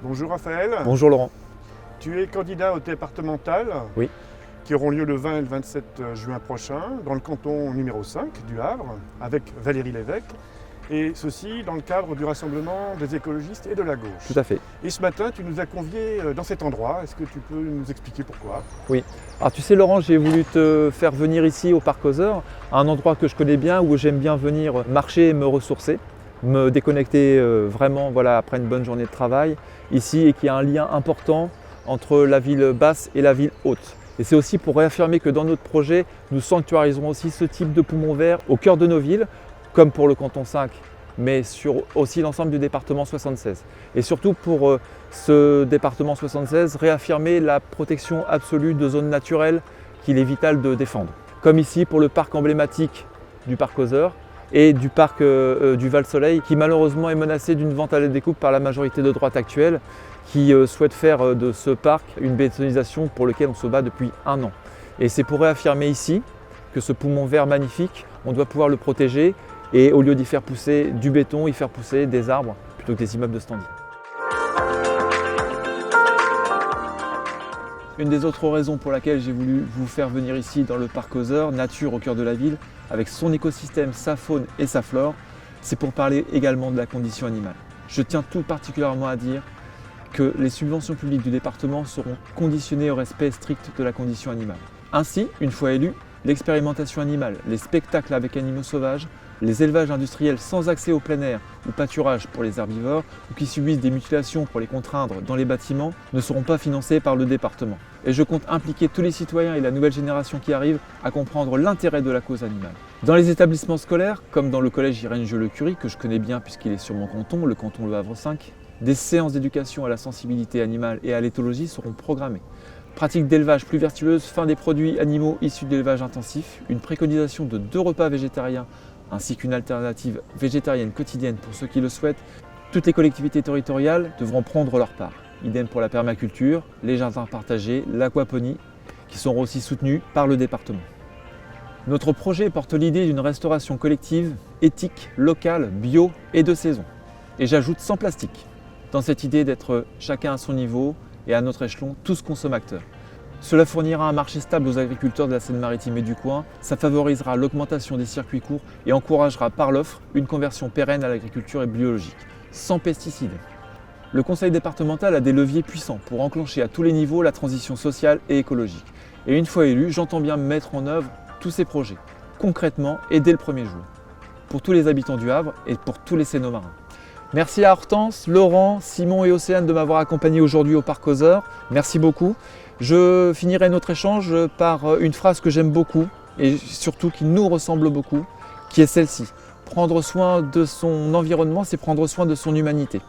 Bonjour Raphaël. Bonjour Laurent. Tu es candidat au départemental Oui. qui auront lieu le 20 et le 27 juin prochain dans le canton numéro 5 du Havre avec Valérie Lévesque. Et ceci dans le cadre du rassemblement des écologistes et de la gauche. Tout à fait. Et ce matin, tu nous as conviés dans cet endroit. Est-ce que tu peux nous expliquer pourquoi? Oui. Alors tu sais Laurent, j'ai voulu te faire venir ici au Parc aux Heures, un endroit que je connais bien, où j'aime bien venir marcher et me ressourcer, me déconnecter vraiment après une bonne journée de travail ici, et qu'il y a un lien important entre la ville basse et la ville haute. Et c'est aussi pour réaffirmer que dans notre projet, nous sanctuariserons aussi ce type de poumon vert au cœur de nos villes, comme pour le canton 5, mais sur aussi l'ensemble du département 76. Et surtout pour ce département 76, réaffirmer la protection absolue de zones naturelles qu'il est vital de défendre. Comme ici pour le parc emblématique du Parc aux Heures et du parc du Val-Soleil, qui malheureusement est menacé d'une vente à la découpe par la majorité de droite actuelle, qui souhaite faire de ce parc une bétonisation pour laquelle on se bat depuis 1 an. Et c'est pour réaffirmer ici que ce poumon vert magnifique, on doit pouvoir le protéger, et au lieu d'y faire pousser du béton, y faire pousser des arbres plutôt que des immeubles de standing. Une des autres raisons pour laquelle j'ai voulu vous faire venir ici dans le Parc aux Heures, nature au cœur de la ville, avec son écosystème, sa faune et sa flore, c'est pour parler également de la condition animale. Je tiens tout particulièrement à dire que les subventions publiques du département seront conditionnées au respect strict de la condition animale. Ainsi, une fois élue, l'expérimentation animale, les spectacles avec animaux sauvages, les élevages industriels sans accès au plein air ou pâturage pour les herbivores ou qui subissent des mutilations pour les contraindre dans les bâtiments ne seront pas financés par le département. Et je compte impliquer tous les citoyens et la nouvelle génération qui arrive à comprendre l'intérêt de la cause animale. Dans les établissements scolaires, comme dans le collège Irène Joliot-Curie, que je connais bien puisqu'il est sur mon canton, le canton Le Havre 5, des séances d'éducation à la sensibilité animale et à l'éthologie seront programmées. Pratique d'élevage plus vertueuse, fin des produits animaux issus de l'élevage intensif, une préconisation de 2 repas végétariens ainsi qu'une alternative végétarienne quotidienne pour ceux qui le souhaitent. Toutes les collectivités territoriales devront prendre leur part. Idem pour la permaculture, les jardins partagés, l'aquaponie, qui seront aussi soutenus par le département. Notre projet porte l'idée d'une restauration collective, éthique, locale, bio et de saison. Et j'ajoute sans plastique, dans cette idée d'être chacun à son niveau et à notre échelon, tous consommateurs. Cela fournira un marché stable aux agriculteurs de la Seine-Maritime et du coin, ça favorisera l'augmentation des circuits courts et encouragera par l'offre une conversion pérenne à l'agriculture biologique, sans pesticides. Le conseil départemental a des leviers puissants pour enclencher à tous les niveaux la transition sociale et écologique. Et une fois élu, j'entends bien mettre en œuvre tous ces projets, concrètement et dès le premier jour, pour tous les habitants du Havre et pour tous les Sénomarins. Merci à Hortense, Laurent, Simon et Océane de m'avoir accompagné aujourd'hui au Parc aux Heures. Merci beaucoup. Je finirai notre échange par une phrase que j'aime beaucoup et surtout qui nous ressemble beaucoup, qui est celle-ci. Prendre soin de son environnement, c'est prendre soin de son humanité.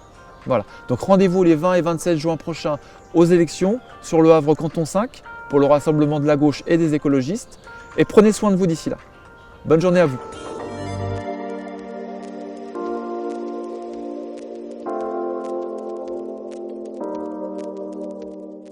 Voilà. Donc rendez-vous les 20 et 27 juin prochains aux élections sur le Havre Canton 5 pour le rassemblement de la gauche et des écologistes. Et prenez soin de vous d'ici là. Bonne journée à vous.